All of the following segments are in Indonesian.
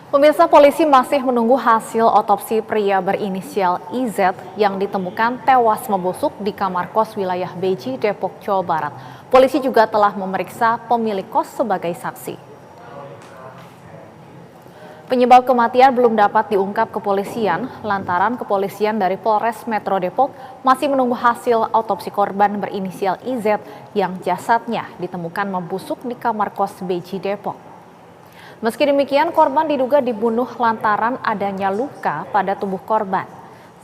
Pemirsa, polisi masih menunggu hasil otopsi pria berinisial IZ yang ditemukan tewas membusuk di kamar kos wilayah Beji, Depok, Jawa Barat. Polisi juga telah memeriksa pemilik kos sebagai saksi. Penyebab kematian belum dapat diungkap kepolisian lantaran kepolisian dari Polres Metro Depok masih menunggu hasil otopsi korban berinisial IZ yang jasadnya ditemukan membusuk di kamar kos Beji, Depok. Meski demikian, korban diduga dibunuh lantaran adanya luka pada tubuh korban.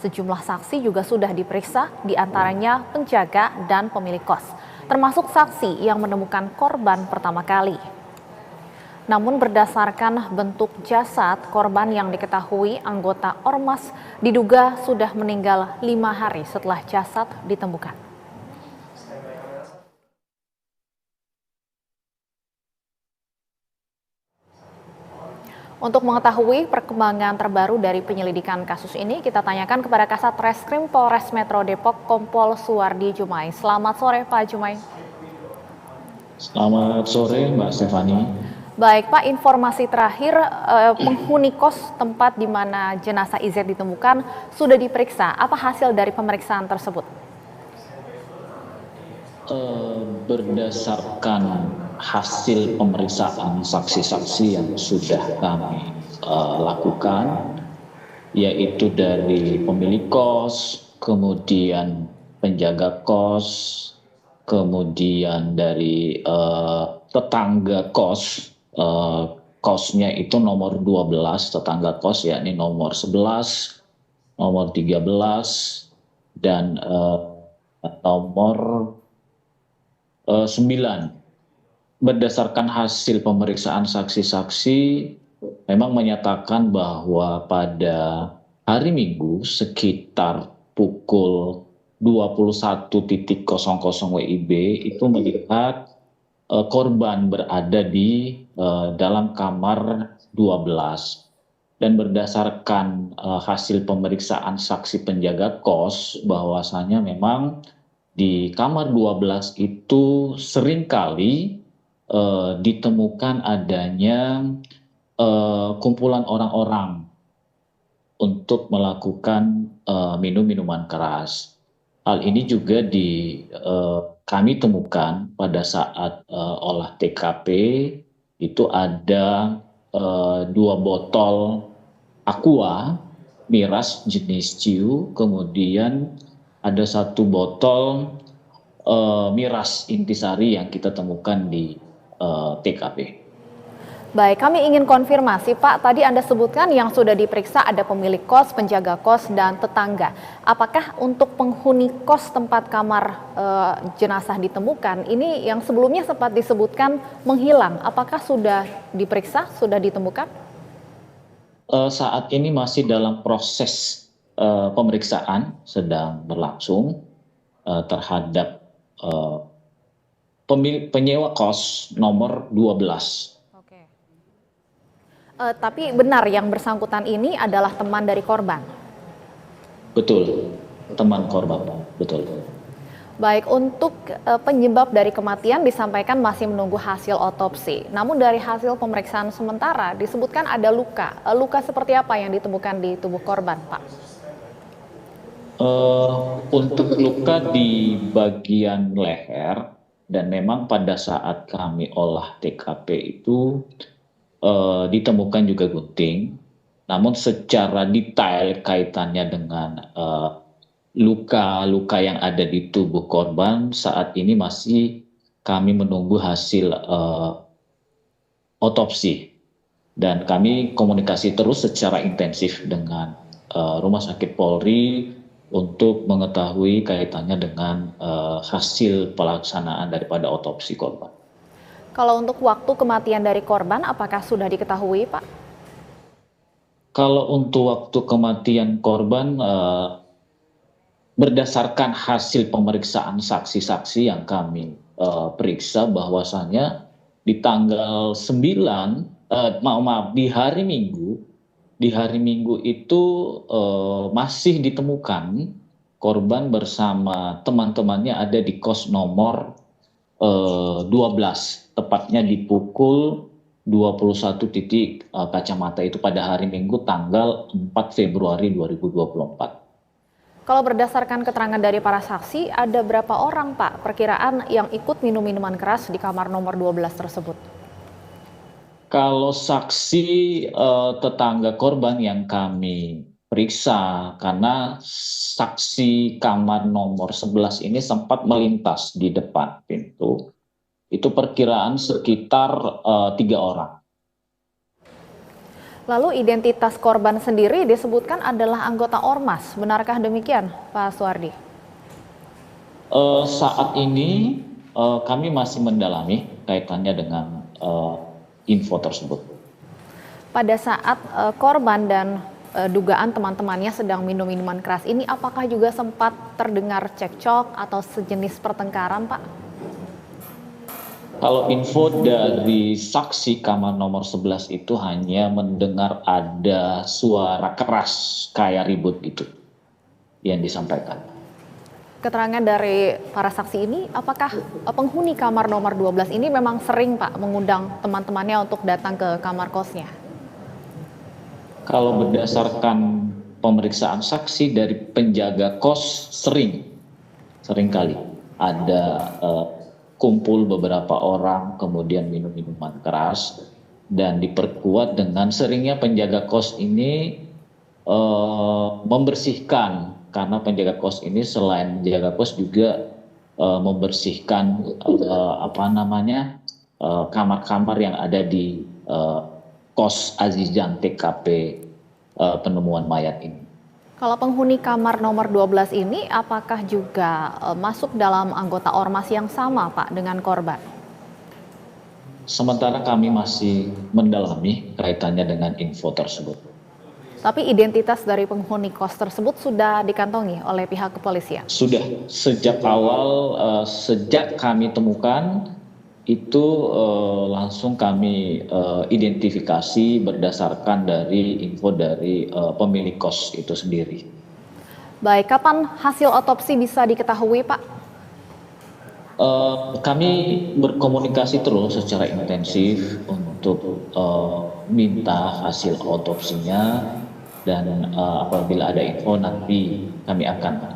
Sejumlah saksi juga sudah diperiksa, diantaranya penjaga dan pemilik kos, termasuk saksi yang menemukan korban pertama kali. Namun berdasarkan bentuk jasad, korban yang diketahui anggota Ormas diduga sudah meninggal 5 hari setelah jasad ditemukan. Untuk mengetahui perkembangan terbaru dari penyelidikan kasus ini, kita tanyakan kepada Kasat Reskrim Polres Metro Depok, Kompol Suwardi Jumai. Selamat sore, Pak Jumai. Selamat sore, Mbak Stefani. Baik, Pak, informasi terakhir penghuni kos tempat di mana jenazah IZ ditemukan sudah diperiksa. Apa hasil dari pemeriksaan tersebut? Berdasarkan hasil pemeriksaan saksi-saksi yang sudah kami lakukan, yaitu dari pemilik kos, kemudian penjaga kos, kemudian dari tetangga kos, kosnya itu nomor 12, tetangga kos yakni nomor 11, nomor 13, dan nomor 9. Berdasarkan hasil pemeriksaan saksi-saksi memang menyatakan bahwa pada hari Minggu sekitar pukul 21.00 WIB itu melihat korban berada di dalam kamar 12. Dan berdasarkan hasil pemeriksaan saksi penjaga kos bahwasanya memang di kamar 12 itu seringkali ditemukan adanya kumpulan orang-orang untuk melakukan minum minuman keras. Hal ini juga kami temukan pada saat olah TKP, itu ada 2 botol aqua miras jenis ciu, kemudian ada 1 botol miras intisari yang kita temukan di TKP. Baik, kami ingin konfirmasi, Pak. Tadi Anda sebutkan yang sudah diperiksa ada pemilik kos, penjaga kos, dan tetangga. Apakah untuk penghuni kos tempat kamar jenazah ditemukan, ini yang sebelumnya sempat disebutkan menghilang, apakah sudah diperiksa, sudah ditemukan? Saat ini masih dalam proses pemeriksaan, sedang berlangsung terhadap penyewa kos nomor 12. Oke. Tapi benar yang bersangkutan ini adalah teman dari korban? Betul, teman korban, betul. Baik, untuk penyebab dari kematian disampaikan masih menunggu hasil otopsi. Namun dari hasil pemeriksaan sementara disebutkan ada luka. Luka seperti apa yang ditemukan di tubuh korban, Pak? Untuk luka di bagian leher, dan memang pada saat kami olah TKP itu ditemukan juga gunting, namun secara detail kaitannya dengan luka-luka yang ada di tubuh korban saat ini masih kami menunggu hasil otopsi, dan kami komunikasi terus secara intensif dengan Rumah Sakit Polri untuk mengetahui kaitannya dengan hasil pelaksanaan daripada otopsi korban. Kalau untuk waktu kematian dari korban, apakah sudah diketahui, Pak? Kalau untuk waktu kematian korban, berdasarkan hasil pemeriksaan saksi-saksi yang kami periksa bahwasannya di tanggal 9, di hari Minggu itu masih ditemukan korban bersama teman-temannya ada di kos nomor 12, tepatnya di pukul 21 titik kacamata itu pada hari Minggu tanggal 4 Februari 2024. Kalau berdasarkan keterangan dari para saksi, ada berapa orang Pak perkiraan yang ikut minum minuman keras di kamar nomor 12 tersebut? Kalau saksi tetangga korban yang kami periksa, karena saksi kamar nomor 11 ini sempat melintas di depan pintu, itu perkiraan sekitar 3 orang. Lalu identitas korban sendiri disebutkan adalah anggota Ormas, benarkah demikian Pak Suwardi? Saat ini kami masih mendalami kaitannya dengan info tersebut. Pada saat korban dan dugaan teman-temannya sedang minum minuman keras ini, apakah juga sempat terdengar cekcok atau sejenis pertengkaran Pak? Kalau info dari saksi kamar nomor 11 itu hanya mendengar ada suara keras kayak ribut gitu yang disampaikan. Keterangan dari para saksi ini, apakah penghuni kamar nomor 12 ini memang sering Pak mengundang teman-temannya untuk datang ke kamar kosnya? Kalau berdasarkan pemeriksaan saksi dari penjaga kos, sering kali ada kumpul beberapa orang kemudian minum minuman keras, dan diperkuat dengan seringnya penjaga kos ini membersihkan, karena penjaga kos ini selain menjaga kos juga membersihkan kamar-kamar yang ada di kos Azizan TKP penemuan mayat ini. Kalau penghuni kamar nomor 12 ini apakah juga masuk dalam anggota Ormas yang sama Pak dengan korban? Sementara kami masih mendalami kaitannya dengan info tersebut. Tapi identitas dari penghuni kos tersebut sudah dikantongi oleh pihak kepolisian? Sudah, sejak awal, sejak kami temukan, itu langsung kami identifikasi berdasarkan dari info dari pemilik kos itu sendiri. Baik, kapan hasil otopsi bisa diketahui Pak? Kami berkomunikasi terus secara intensif untuk minta hasil otopsinya, dan apabila ada info nanti kami akan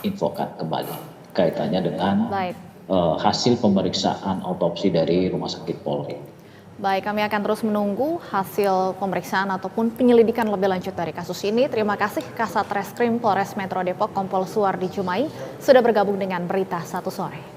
infokan kembali kaitannya dengan hasil pemeriksaan otopsi dari Rumah Sakit Polri. Baik, kami akan terus menunggu hasil pemeriksaan ataupun penyelidikan lebih lanjut dari kasus ini. Terima kasih Kasat Reskrim Polres Metro Depok Kompol Suwardi Jumai sudah bergabung dengan Berita Satu Sore.